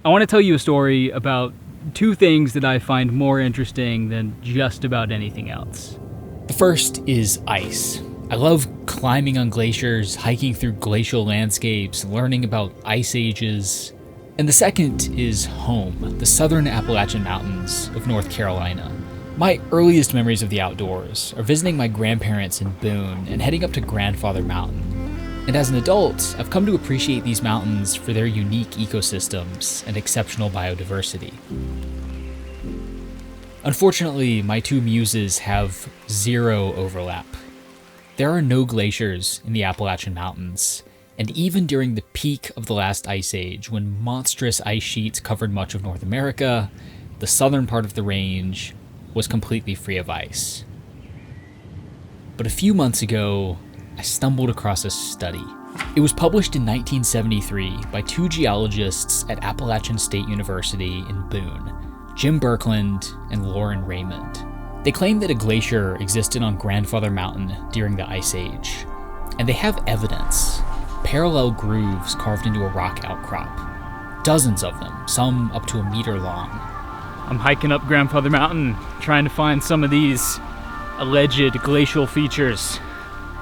I want to tell you a story about two things that I find more interesting than just about anything else. The first is ice. I love climbing on glaciers, hiking through glacial landscapes, learning about ice ages. And the second is home, the southern Appalachian Mountains of North Carolina. My earliest memories of the outdoors are visiting my grandparents in Boone and heading up to Grandfather Mountain. And as an adult, I've come to appreciate these mountains for their unique ecosystems and exceptional biodiversity. Unfortunately, my two muses have zero overlap. There are no glaciers in the Appalachian Mountains, and even during the peak of the last ice age, when monstrous ice sheets covered much of North America, the southern part of the range was completely free of ice. But a few months ago, I stumbled across a study. It was published in 1973 by two geologists at Appalachian State University in Boone, Jim Birkeland and Lauren Raymond. They claim that a glacier existed on Grandfather Mountain during the Ice Age, and they have evidence, parallel grooves carved into a rock outcrop. Dozens of them, some up to a meter long. I'm hiking up Grandfather Mountain, trying to find some of these alleged glacial features.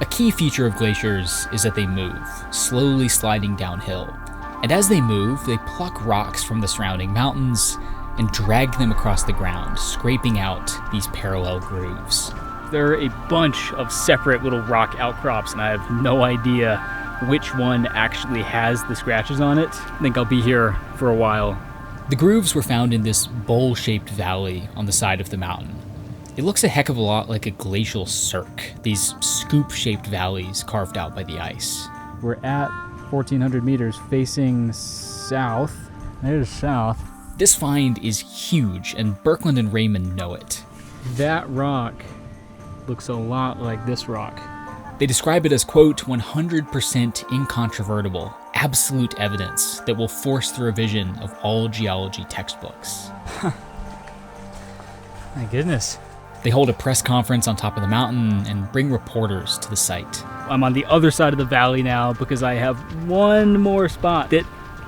A key feature of glaciers is that they move, slowly sliding downhill. And as they move, they pluck rocks from the surrounding mountains and drag them across the ground, scraping out these parallel grooves. There are a bunch of separate little rock outcrops, and I have no idea which one actually has the scratches on it. I think I'll be here for a while. The grooves were found in this bowl-shaped valley on the side of the mountain. It looks a heck of a lot like a glacial cirque, these scoop-shaped valleys carved out by the ice. We're at 1,400 meters facing south. There's south. This find is huge, and Birkeland and Raymond know it. That rock looks a lot like this rock. They describe it as, quote, 100% incontrovertible, absolute evidence that will force the revision of all geology textbooks. My goodness. They hold a press conference on top of the mountain and bring reporters to the site. I'm on the other side of the valley now because I have one more spot that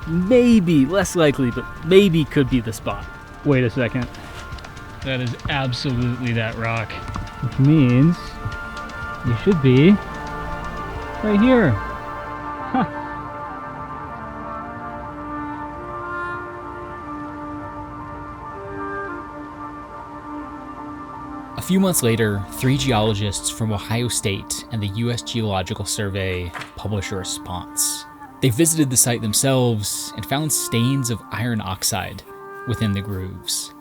maybe, less likely, but maybe could be the spot. Wait a second. That is absolutely that rock. Which means you should be right here. Huh. A few months later, 3 geologists from Ohio State and the U.S. Geological Survey publish a response. They visited the site themselves and found stains of iron oxide within the grooves.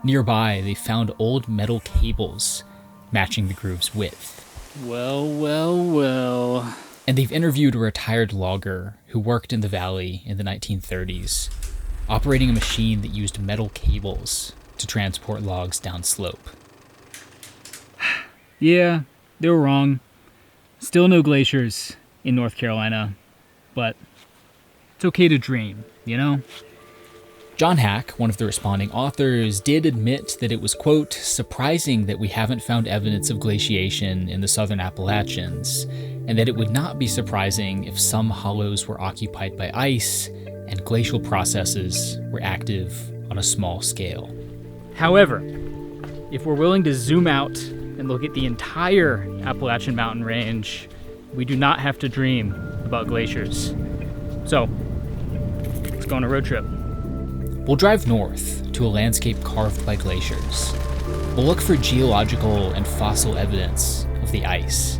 Nearby, they found old metal cables matching the groove's width. Well. And they've interviewed a retired logger who worked in the valley in the 1930s, operating a machine that used metal cables to transport logs downslope. Yeah, they were wrong. Still no glaciers in North Carolina. But it's okay to dream, you know? John Hack, one of the responding authors, did admit that it was, quote, surprising that we haven't found evidence of glaciation in the southern Appalachians, and that it would not be surprising if some hollows were occupied by ice and glacial processes were active on a small scale. However, if we're willing to zoom out and look at the entire Appalachian mountain range, we do not have to dream about glaciers. So, let's go on a road trip. We'll drive north to a landscape carved by glaciers. We'll look for geological and fossil evidence of the ice.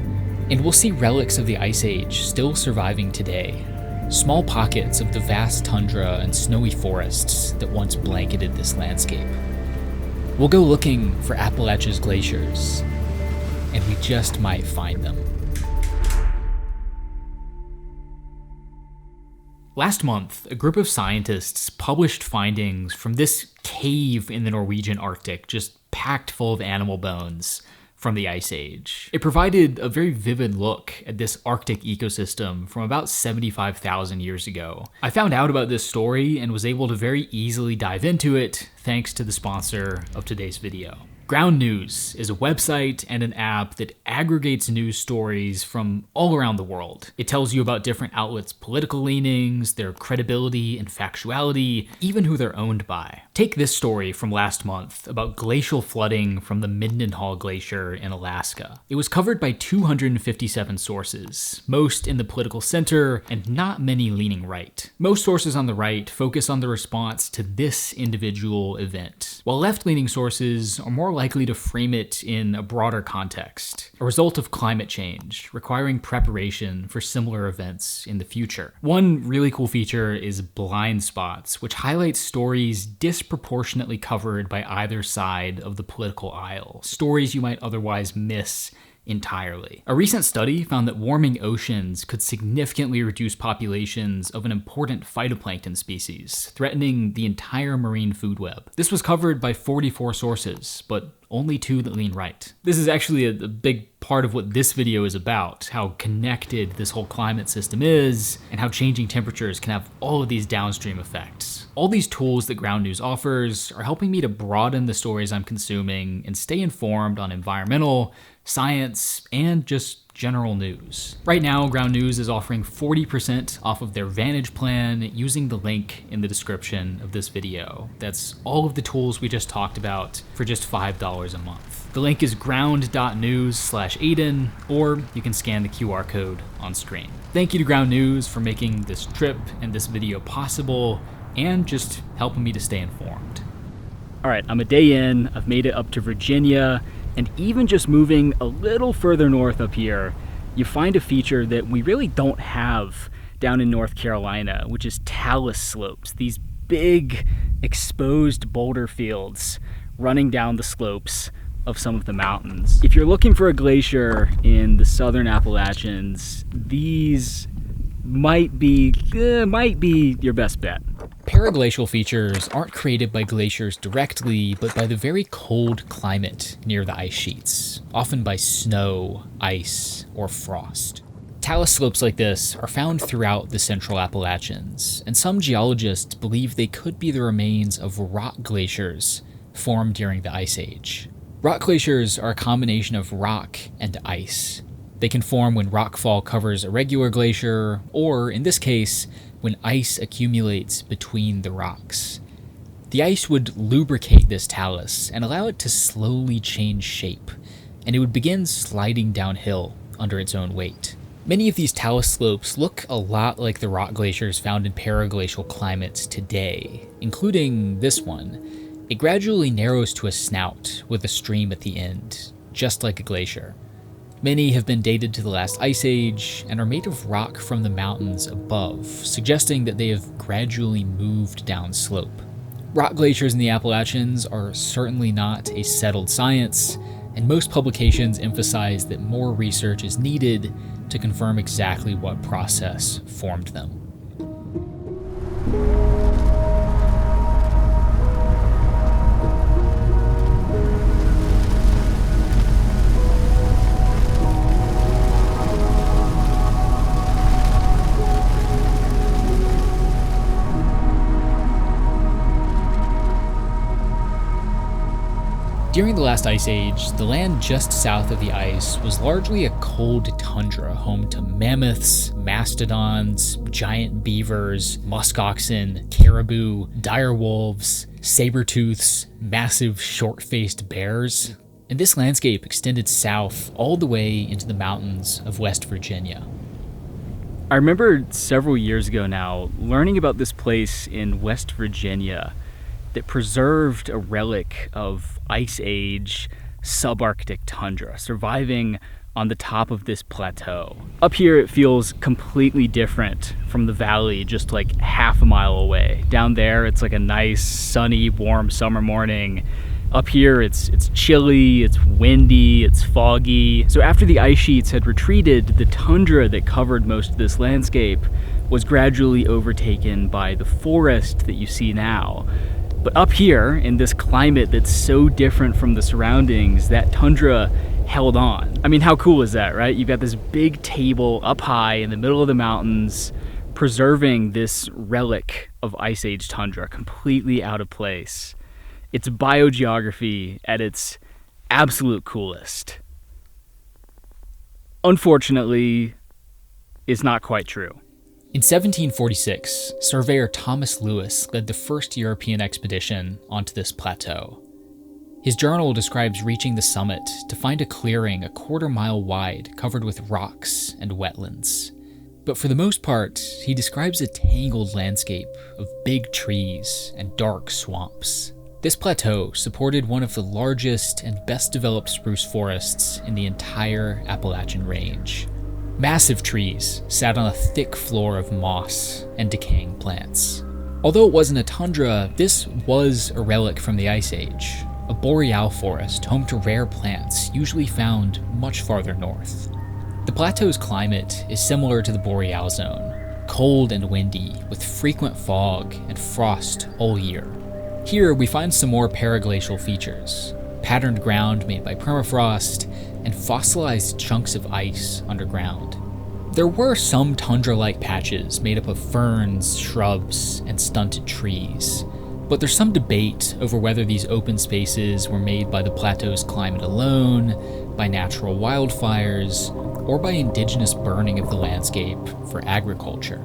And we'll see relics of the Ice Age still surviving today. Small pockets of the vast tundra and snowy forests that once blanketed this landscape. We'll go looking for Appalachia's glaciers, and we just might find them. Last month, a group of scientists published findings from this cave in the Norwegian Arctic, just packed full of animal bones from the Ice Age. It provided a very vivid look at this Arctic ecosystem from about 75,000 years ago. I found out about this story and was able to very easily dive into it thanks to the sponsor of today's video. Ground News is a website and an app that aggregates news stories from all around the world. It tells you about different outlets' political leanings, their credibility and factuality, even who they're owned by. Take this story from last month about glacial flooding from the Mendenhall Glacier in Alaska. It was covered by 257 sources, most in the political center and not many leaning right. Most sources on the right focus on the response to this individual event, while left-leaning sources are more likely to frame it in a broader context, a result of climate change, requiring preparation for similar events in the future. One really cool feature is blind spots, which highlights stories disproportionately covered by either side of the political aisle, stories you might otherwise miss entirely. A recent study found that warming oceans could significantly reduce populations of an important phytoplankton species, threatening the entire marine food web. This was covered by 44 sources, but only 2 that lean right. This is actually a big part of what this video is about, how connected this whole climate system is, and how changing temperatures can have all of these downstream effects. All these tools that Ground News offers are helping me to broaden the stories I'm consuming and stay informed on environmental, science, and just general news. Right now, Ground News is offering 40% off of their Vantage plan using the link in the description of this video. That's all of the tools we just talked about for just $5 a month. The link is ground.news/Aidin, or you can scan the QR code on screen. Thank you to Ground News for making this trip and this video possible, and just helping me to stay informed. All right, I'm a day in, I've made it up to Virginia, and even just moving a little further north up here, you find a feature that we really don't have down in North Carolina, which is talus slopes, these big exposed boulder fields running down the slopes of some of the mountains. If you're looking for a glacier in the southern Appalachians, these might be your best bet. Paraglacial features aren't created by glaciers directly, but by the very cold climate near the ice sheets, often by snow, ice, or frost. Talus slopes like this are found throughout the central Appalachians, and some geologists believe they could be the remains of rock glaciers formed during the Ice Age. Rock glaciers are a combination of rock and ice. They can form when rockfall covers a regular glacier, or, in this case, when ice accumulates between the rocks. The ice would lubricate this talus and allow it to slowly change shape, and it would begin sliding downhill under its own weight. Many of these talus slopes look a lot like the rock glaciers found in paraglacial climates today, including this one. It gradually narrows to a snout with a stream at the end, just like a glacier. Many have been dated to the last ice age and are made of rock from the mountains above, suggesting that they have gradually moved down slope. Rock glaciers in the Appalachians are certainly not a settled science, and most publications emphasize that more research is needed to confirm exactly what process formed them. During the last ice age, the land just south of the ice was largely a cold tundra home to mammoths, mastodons, giant beavers, muskoxen, caribou, dire wolves, saber-tooths, massive short-faced bears. And this landscape extended south all the way into the mountains of West Virginia. I remember several years ago now learning about this place in West Virginia that preserved a relic of Ice Age subarctic tundra surviving on the top of this plateau. Up here it feels completely different from the valley just like half a mile away. Down there it's like a nice sunny warm summer morning. Up here it's chilly, it's windy, it's foggy. So after the ice sheets had retreated, the tundra that covered most of this landscape was gradually overtaken by the forest that you see now. But up here, in this climate that's so different from the surroundings, that tundra held on. I mean, how cool is that, right? You've got this big table up high in the middle of the mountains, preserving this relic of Ice Age tundra, completely out of place. It's biogeography at its absolute coolest. Unfortunately, it's not quite true. In 1746, surveyor Thomas Lewis led the first European expedition onto this plateau. His journal describes reaching the summit to find a clearing a quarter-mile wide covered with rocks and wetlands. But for the most part, he describes a tangled landscape of big trees and dark swamps. This plateau supported one of the largest and best developed spruce forests in the entire Appalachian range. Massive trees sat on a thick floor of moss and decaying plants. Although it wasn't a tundra, this was a relic from the Ice Age, a boreal forest home to rare plants usually found much farther north. The plateau's climate is similar to the boreal zone, cold and windy with frequent fog and frost all year. Here we find some more paraglacial features, patterned ground made by permafrost, and fossilized chunks of ice underground. There were some tundra-like patches made up of ferns, shrubs, and stunted trees, but there's some debate over whether these open spaces were made by the plateau's climate alone, by natural wildfires, or by indigenous burning of the landscape for agriculture.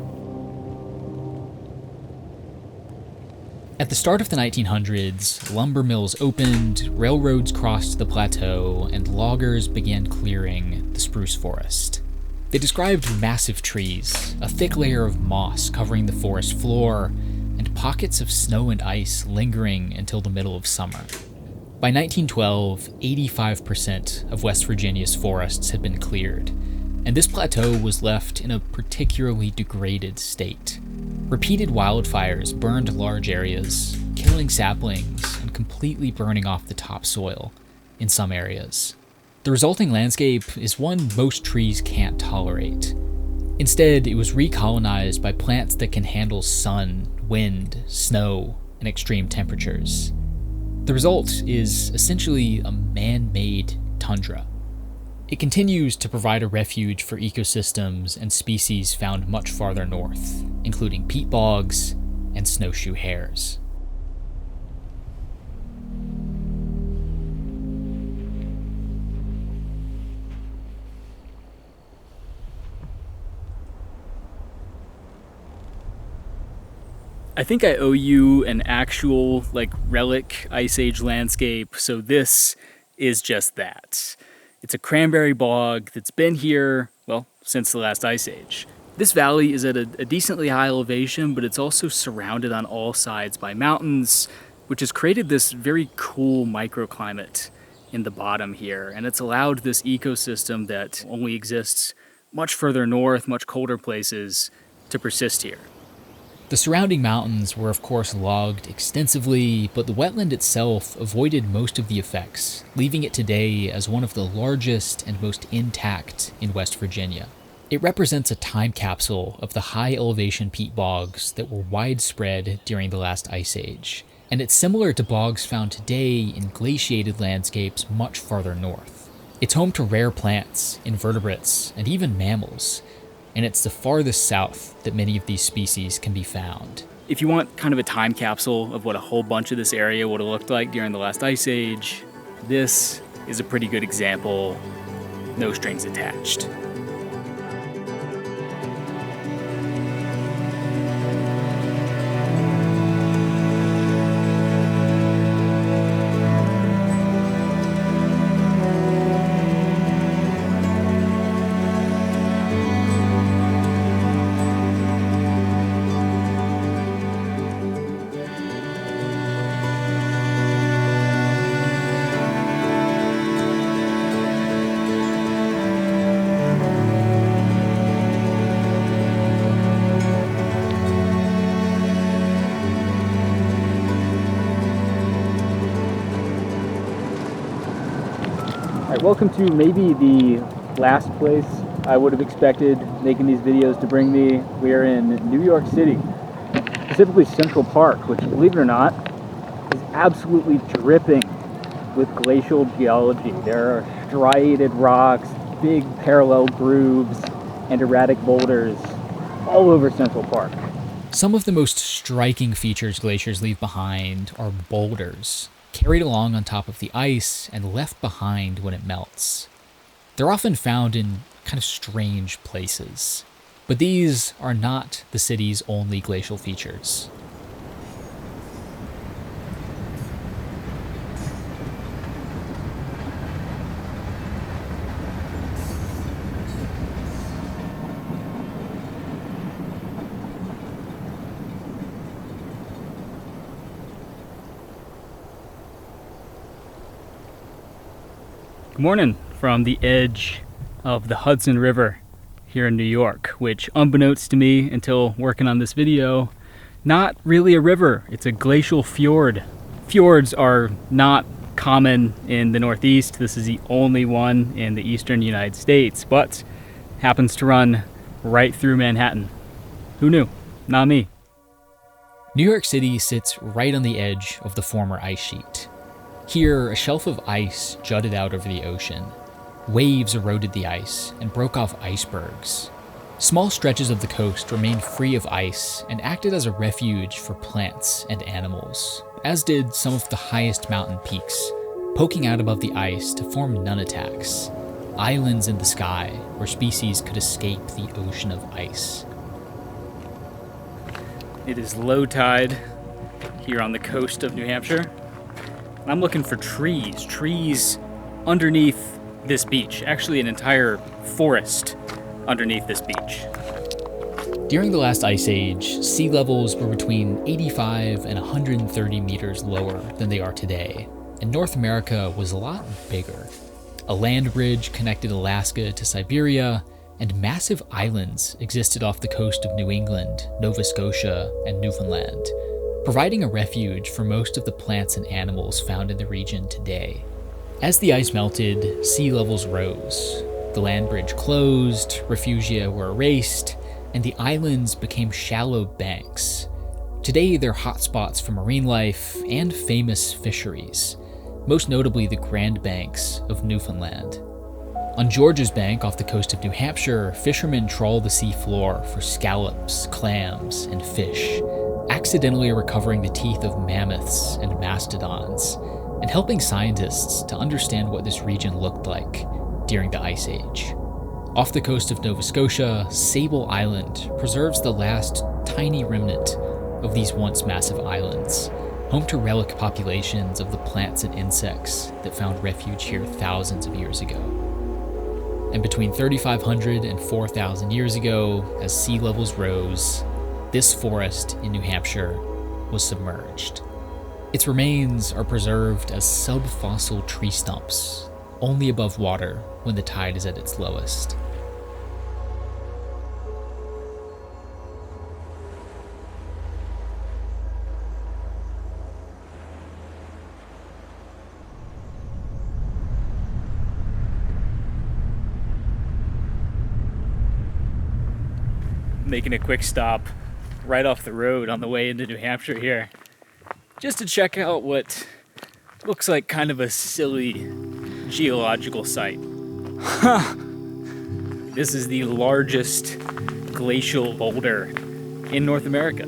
At the start of the 1900s, lumber mills opened, railroads crossed the plateau, and loggers began clearing the spruce forest. They described massive trees, a thick layer of moss covering the forest floor, and pockets of snow and ice lingering until the middle of summer. By 1912, 85% of West Virginia's forests had been cleared, and this plateau was left in a particularly degraded state. Repeated wildfires burned large areas, killing saplings and completely burning off the topsoil in some areas. The resulting landscape is one most trees can't tolerate. Instead, it was recolonized by plants that can handle sun, wind, snow, and extreme temperatures. The result is essentially a man-made tundra. It continues to provide a refuge for ecosystems and species found much farther north, including peat bogs and snowshoe hares. I think I owe you an actual, relic Ice Age landscape, so this is just that. It's a cranberry bog that's been here, since the last Ice Age. This valley is at a decently high elevation, but it's also surrounded on all sides by mountains, which has created this very cool microclimate in the bottom here, and it's allowed this ecosystem that only exists much further north, much colder places, to persist here. The surrounding mountains were of course logged extensively, but the wetland itself avoided most of the effects, leaving it today as one of the largest and most intact in West Virginia. It represents a time capsule of the high elevation peat bogs that were widespread during the last Ice Age, and it's similar to bogs found today in glaciated landscapes much farther north. It's home to rare plants, invertebrates, and even mammals, and it's the farthest south that many of these species can be found. If you want kind of a time capsule of what a whole bunch of this area would have looked like during the last Ice Age, this is a pretty good example, no strings attached. Welcome to maybe the last place I would have expected making these videos to bring me. We're in New York City, specifically Central Park, which, believe it or not, is absolutely dripping with glacial geology. There are striated rocks, big parallel grooves, and erratic boulders all over Central Park. Some of the most striking features glaciers leave behind are boulders. carried along on top of the ice and left behind when it melts. They're often found in kind of strange places, but these are not the city's only glacial features. Good morning from the edge of the Hudson River here in New York, which, unbeknownst to me until working on this video, not really a river, it's a glacial fjord. Fjords are not common in the Northeast. This is the only one in the eastern United States, but happens to run right through Manhattan. Who knew? Not me. New York City sits right on the edge of the former ice sheet. Here, a shelf of ice jutted out over the ocean. Waves eroded the ice and broke off icebergs. Small stretches of the coast remained free of ice and acted as a refuge for plants and animals, as did some of the highest mountain peaks, poking out above the ice to form nunataks, islands in the sky where species could escape the ocean of ice. It is low tide here on the coast of New Hampshire. I'm looking for trees underneath this beach, actually an entire forest underneath this beach. During the last ice age, sea levels were between 85 and 130 meters lower than they are today, and North America was a lot bigger. A land bridge connected Alaska to Siberia, and massive islands existed off the coast of New England, Nova Scotia, and Newfoundland, providing a refuge for most of the plants and animals found in the region today. As the ice melted, sea levels rose. The land bridge closed, refugia were erased, and the islands became shallow banks. Today, they're hotspots for marine life and famous fisheries, most notably the Grand Banks of Newfoundland. On George's Bank off the coast of New Hampshire, fishermen trawl the seafloor for scallops, clams, and fish, accidentally recovering the teeth of mammoths and mastodons, and helping scientists to understand what this region looked like during the Ice Age. Off the coast of Nova Scotia, Sable Island preserves the last tiny remnant of these once massive islands, home to relic populations of the plants and insects that found refuge here thousands of years ago. And between 3,500 and 4,000 years ago, as sea levels rose, this forest in New Hampshire was submerged. Its remains are preserved as subfossil tree stumps, only above water when the tide is at its lowest. Making a quick stop right off the road on the way into New Hampshire here, just to check out what looks like kind of a silly geological site. This is the largest glacial boulder in North America.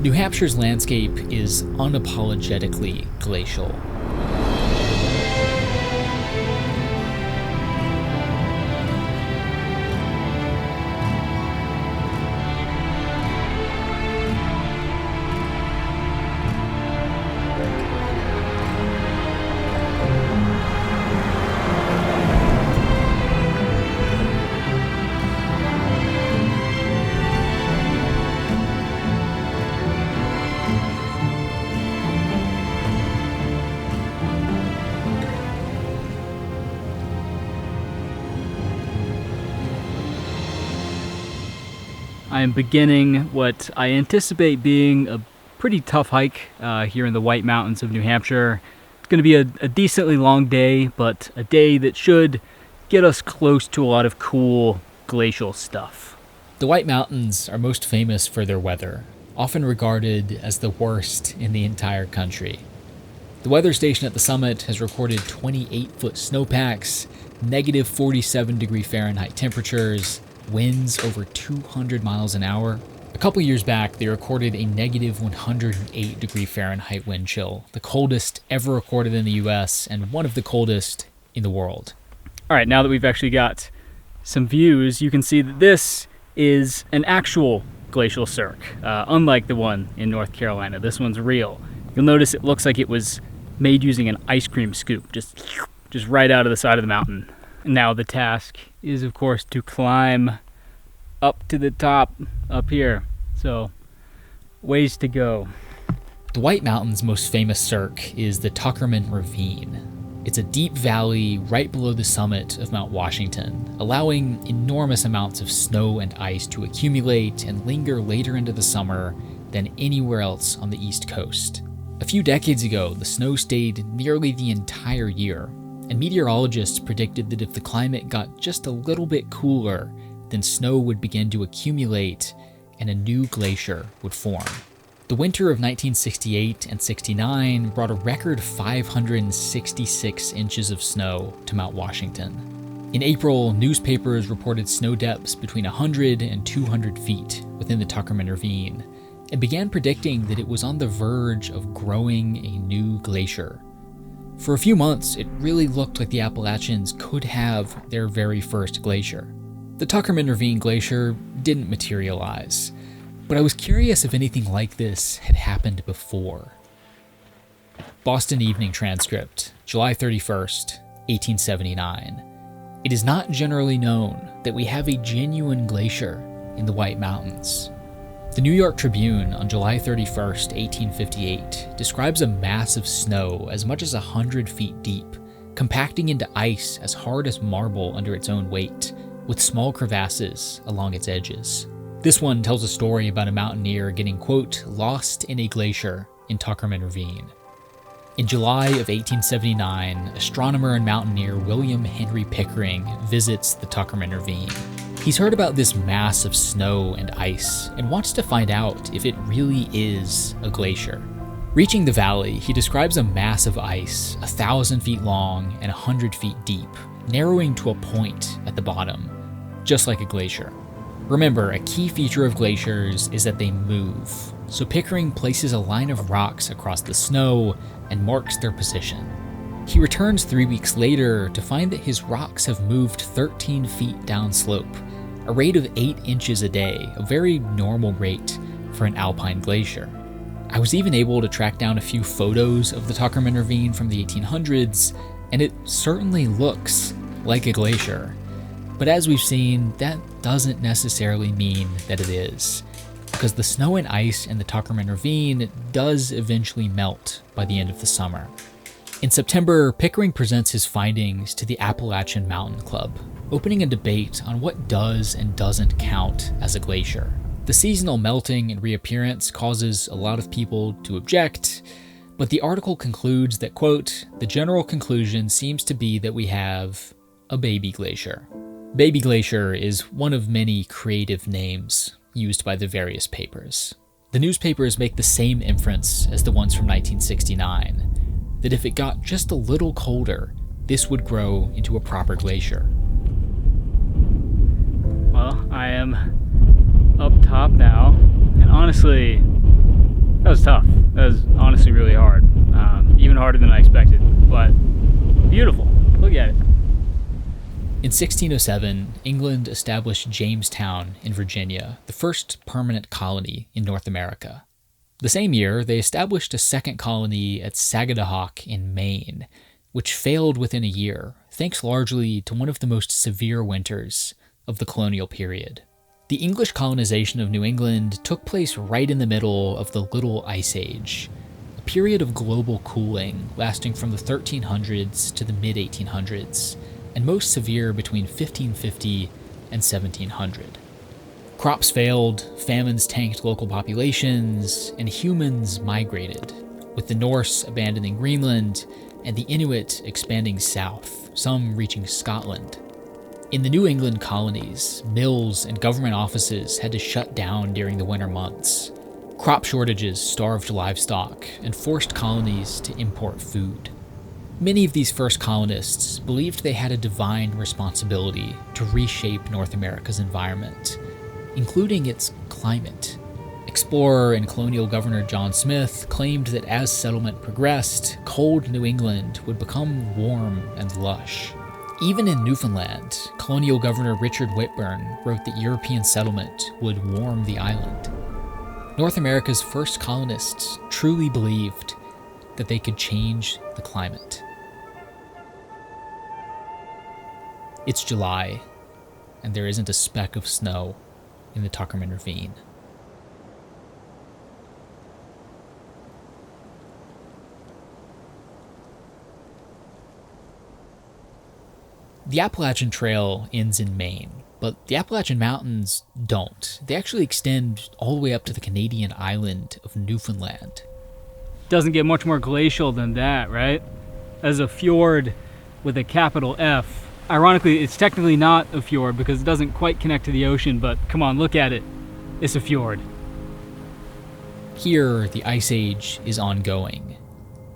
New Hampshire's landscape is unapologetically glacial. I am beginning what I anticipate being a pretty tough hike here in the White Mountains of New Hampshire. It's going to be a decently long day, but a day that should get us close to a lot of cool glacial stuff. The White Mountains are most famous for their weather, often regarded as the worst in the entire country. The weather station at the summit has recorded 28-foot snowpacks, negative 47 degree Fahrenheit temperatures, winds over 200 miles an hour, a couple years back, they recorded a negative 108 degree Fahrenheit wind chill, the coldest ever recorded in the US and one of the coldest in the world. All right, now that we've actually got some views, you can see that this is an actual glacial cirque, unlike the one in North Carolina. This one's real. You'll notice it looks like it was made using an ice cream scoop, just right out of the side of the mountain. And now the task is, of course, to climb up to the top up here. So, ways to go. The White Mountains' most famous cirque is the Tuckerman Ravine. It's a deep valley right below the summit of Mount Washington, allowing enormous amounts of snow and ice to accumulate and linger later into the summer than anywhere else on the East Coast. A few decades ago, the snow stayed nearly the entire year, and meteorologists predicted that if the climate got just a little bit cooler, then snow would begin to accumulate and a new glacier would form. The winter of 1968 and 69 brought a record 566 inches of snow to Mount Washington. In April, newspapers reported snow depths between 100 and 200 feet within the Tuckerman Ravine, and began predicting that it was on the verge of growing a new glacier. For a few months, it really looked like the Appalachians could have their very first glacier. The Tuckerman Ravine Glacier didn't materialize, but I was curious if anything like this had happened before. Boston Evening Transcript, July 31st, 1879. It is not generally known that we have a genuine glacier in the White Mountains. The New York Tribune on July 31st, 1858, describes a mass of snow as much as 100 feet deep, compacting into ice as hard as marble under its own weight, with small crevasses along its edges. This one tells a story about a mountaineer getting, quote, lost in a glacier in Tuckerman Ravine. In July of 1879, astronomer and mountaineer William Henry Pickering visits the Tuckerman Ravine. He's heard about this mass of snow and ice and wants to find out if it really is a glacier. Reaching the valley, he describes a mass of ice 1,000 feet long and 100 feet deep, narrowing to a point at the bottom, just like a glacier. Remember, a key feature of glaciers is that they move, so Pickering places a line of rocks across the snow and marks their position. He returns 3 weeks later to find that his rocks have moved 13 feet downslope, a rate of 8 inches a day, a very normal rate for an alpine glacier. I was even able to track down a few photos of the Tuckerman Ravine from the 1800s, and it certainly looks like a glacier. But as we've seen, that doesn't necessarily mean that it is, because the snow and ice in the Tuckerman Ravine does eventually melt by the end of the summer. In September, Pickering presents his findings to the Appalachian Mountain Club, opening a debate on what does and doesn't count as a glacier. The seasonal melting and reappearance causes a lot of people to object, but the article concludes that, quote, the general conclusion seems to be that we have a baby glacier. Baby Glacier is one of many creative names used by the various papers. The newspapers make the same inference as the ones from 1969, that if it got just a little colder, this would grow into a proper glacier. Well, I am up top now, and honestly, that was tough. That was honestly really hard. Even harder than I expected, but beautiful. Look at it. In 1607, England established Jamestown in Virginia, the first permanent colony in North America. The same year, they established a second colony at Sagadahoc in Maine, which failed within a year, thanks largely to one of the most severe winters of the colonial period. The English colonization of New England took place right in the middle of the Little Ice Age, a period of global cooling lasting from the 1300s to the mid-1800s, and most severe between 1550 and 1700. Crops failed, famines tanked local populations, and humans migrated, with the Norse abandoning Greenland and the Inuit expanding south, some reaching Scotland. In the New England colonies, mills and government offices had to shut down during the winter months. Crop shortages starved livestock and forced colonies to import food. Many of these first colonists believed they had a divine responsibility to reshape North America's environment, including its climate. Explorer and colonial governor John Smith claimed that as settlement progressed, cold New England would become warm and lush. Even in Newfoundland, colonial governor Richard Whitburn wrote that European settlement would warm the island. North America's first colonists truly believed that they could change the climate. It's July, and there isn't a speck of snow in the Tuckerman Ravine. The Appalachian Trail ends in Maine, but the Appalachian Mountains don't. They actually extend all the way up to the Canadian island of Newfoundland. Doesn't get much more glacial than that, right? As a fjord with a capital F. Ironically, it's technically not a fjord because it doesn't quite connect to the ocean, but come on, look at it. It's a fjord. Here, the Ice Age is ongoing.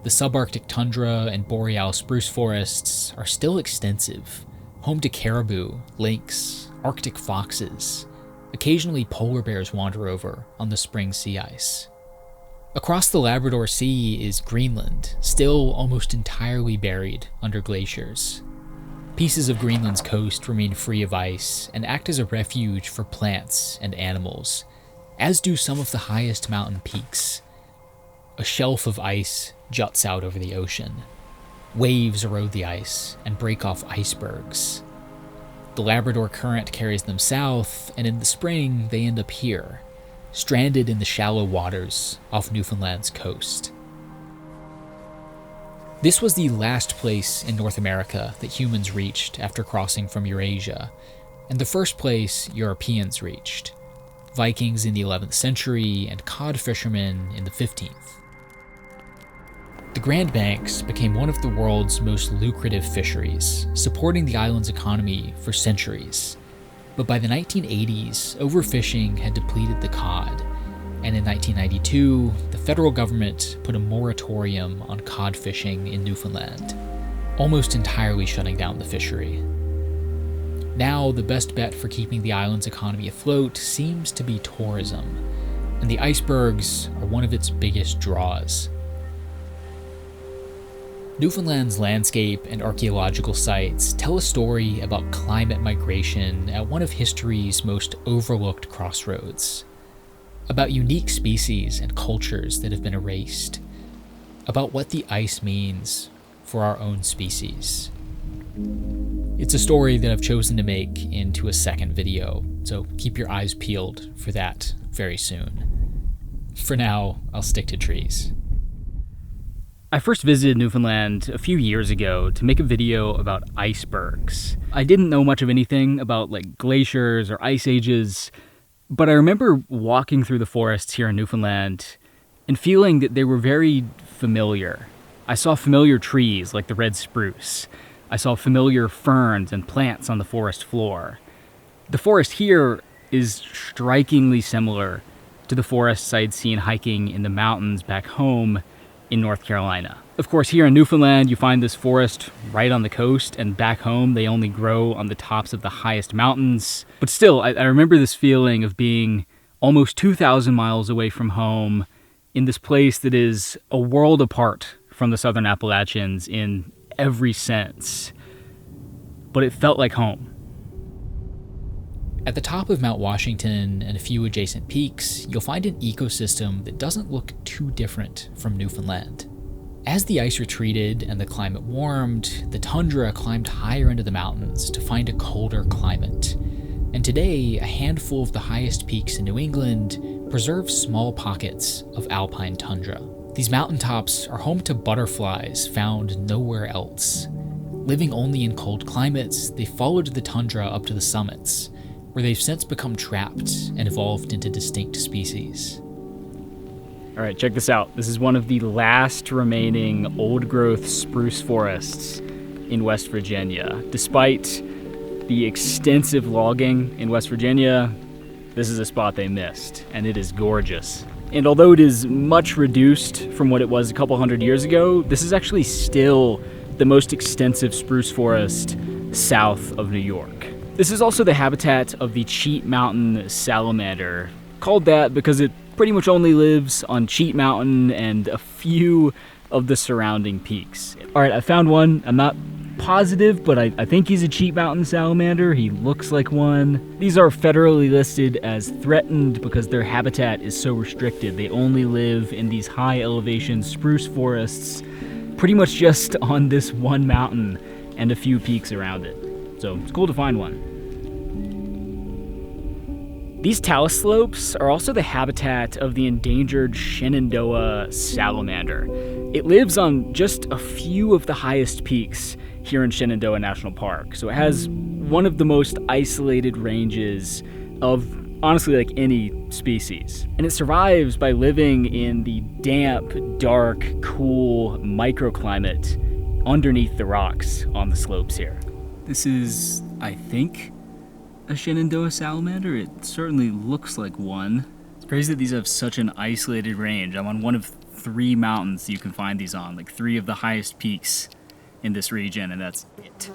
The subarctic tundra and boreal spruce forests are still extensive, home to caribou, lynx, Arctic foxes. Occasionally polar bears wander over on the spring sea ice. Across the Labrador Sea is Greenland, still almost entirely buried under glaciers. Pieces of Greenland's coast remain free of ice and act as a refuge for plants and animals, as do some of the highest mountain peaks. A shelf of ice juts out over the ocean. Waves erode the ice and break off icebergs. The Labrador Current carries them south, and in the spring they end up here, stranded in the shallow waters off Newfoundland's coast. This was the last place in North America that humans reached after crossing from Eurasia, and the first place Europeans reached. Vikings in the 11th century and cod fishermen in the 15th. The Grand Banks became one of the world's most lucrative fisheries, supporting the island's economy for centuries. But by the 1980s, overfishing had depleted the cod, and in 1992, the federal government put a moratorium on cod fishing in Newfoundland, almost entirely shutting down the fishery. Now, the best bet for keeping the island's economy afloat seems to be tourism, and the icebergs are one of its biggest draws. Newfoundland's landscape and archaeological sites tell a story about climate migration at one of history's most overlooked crossroads, about unique species and cultures that have been erased, about what the ice means for our own species. It's a story that I've chosen to make into a second video, so keep your eyes peeled for that very soon. For now, I'll stick to trees. I first visited Newfoundland a few years ago to make a video about icebergs. I didn't know much of anything about glaciers or ice ages, but I remember walking through the forests here in Newfoundland and feeling that they were very familiar. I saw familiar trees like the red spruce. I saw familiar ferns and plants on the forest floor. The forest here is strikingly similar to the forests I'd seen hiking in the mountains back home in North Carolina. Of course, here in Newfoundland, you find this forest right on the coast, and back home, they only grow on the tops of the highest mountains. But still, I remember this feeling of being almost 2,000 miles away from home in this place that is a world apart from the Southern Appalachians in every sense. But it felt like home. At the top of Mount Washington and a few adjacent peaks, you'll find an ecosystem that doesn't look too different from Newfoundland. As the ice retreated and the climate warmed, the tundra climbed higher into the mountains to find a colder climate. And today, a handful of the highest peaks in New England preserve small pockets of alpine tundra. These mountaintops are home to butterflies found nowhere else. Living only in cold climates, they followed the tundra up to the summits, where they've since become trapped and evolved into distinct species. All right, check this out. This is one of the last remaining old-growth spruce forests in West Virginia. Despite the extensive logging in West Virginia, this is a spot they missed, and it is gorgeous. And although it is much reduced from what it was a couple hundred years ago, this is actually still the most extensive spruce forest south of New York. This is also the habitat of the Cheat Mountain salamander, called that because it pretty much only lives on Cheat Mountain and a few of the surrounding peaks. Alright, I found one. I'm not positive, but I think he's a Cheat Mountain salamander. He looks like one. These are federally listed as threatened because their habitat is so restricted. They only live in these high elevation spruce forests, pretty much just on this one mountain and a few peaks around it. So it's cool to find one. These talus slopes are also the habitat of the endangered Shenandoah salamander. It lives on just a few of the highest peaks here in Shenandoah National Park. So it has one of the most isolated ranges of, honestly, like any species. And it survives by living in the damp, dark, cool microclimate underneath the rocks on the slopes here. This is, I think, a Shenandoah salamander. It certainly looks like one. It's crazy that these have such an isolated range. I'm on one of 3 mountains you can find these on, like 3 of the highest peaks in this region, and that's it.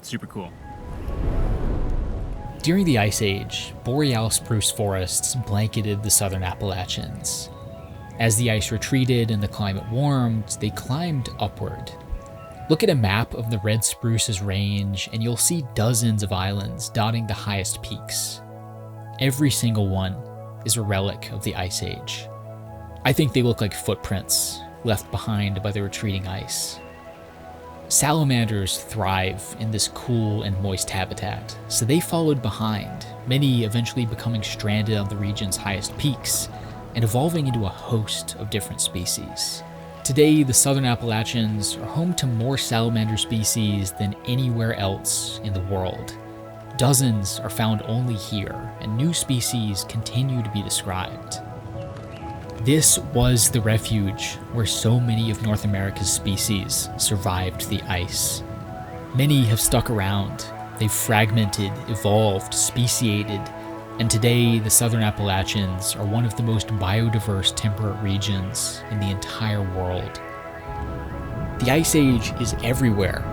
Super cool. During the Ice Age, boreal spruce forests blanketed the southern Appalachians. As the ice retreated and the climate warmed, they climbed upward. Look at a map of the red spruce's range, and you'll see dozens of islands dotting the highest peaks. Every single one is a relic of the Ice Age. I think they look like footprints left behind by the retreating ice. Salamanders thrive in this cool and moist habitat, so they followed behind, many eventually becoming stranded on the region's highest peaks and evolving into a host of different species. Today, the southern Appalachians are home to more salamander species than anywhere else in the world. Dozens are found only here, and new species continue to be described. This was the refuge where so many of North America's species survived the ice. Many have stuck around. They've fragmented, evolved, speciated, and today the southern Appalachians are one of the most biodiverse temperate regions in the entire world. The Ice Age is everywhere.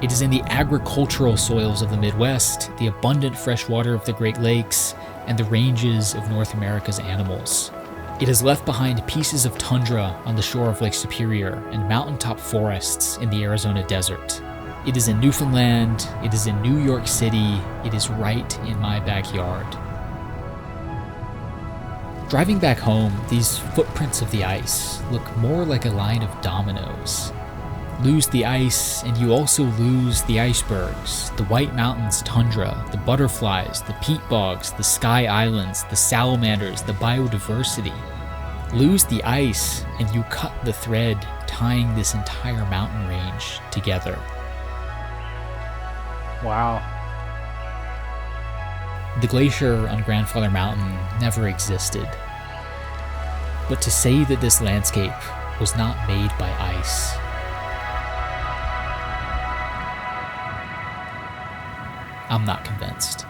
It is in the agricultural soils of the Midwest, the abundant fresh water of the Great Lakes, and the ranges of North America's animals. It has left behind pieces of tundra on the shore of Lake Superior and mountaintop forests in the Arizona desert. It is in Newfoundland, it is in New York City, it is right in my backyard. Driving back home, these footprints of the ice look more like a line of dominoes. Lose the ice, and you also lose the icebergs, the White Mountains tundra, the butterflies, the peat bogs, the sky islands, the salamanders, the biodiversity. Lose the ice, and you cut the thread tying this entire mountain range together. Wow. The glacier on Grandfather Mountain never existed. But to say that this landscape was not made by ice, I'm not convinced.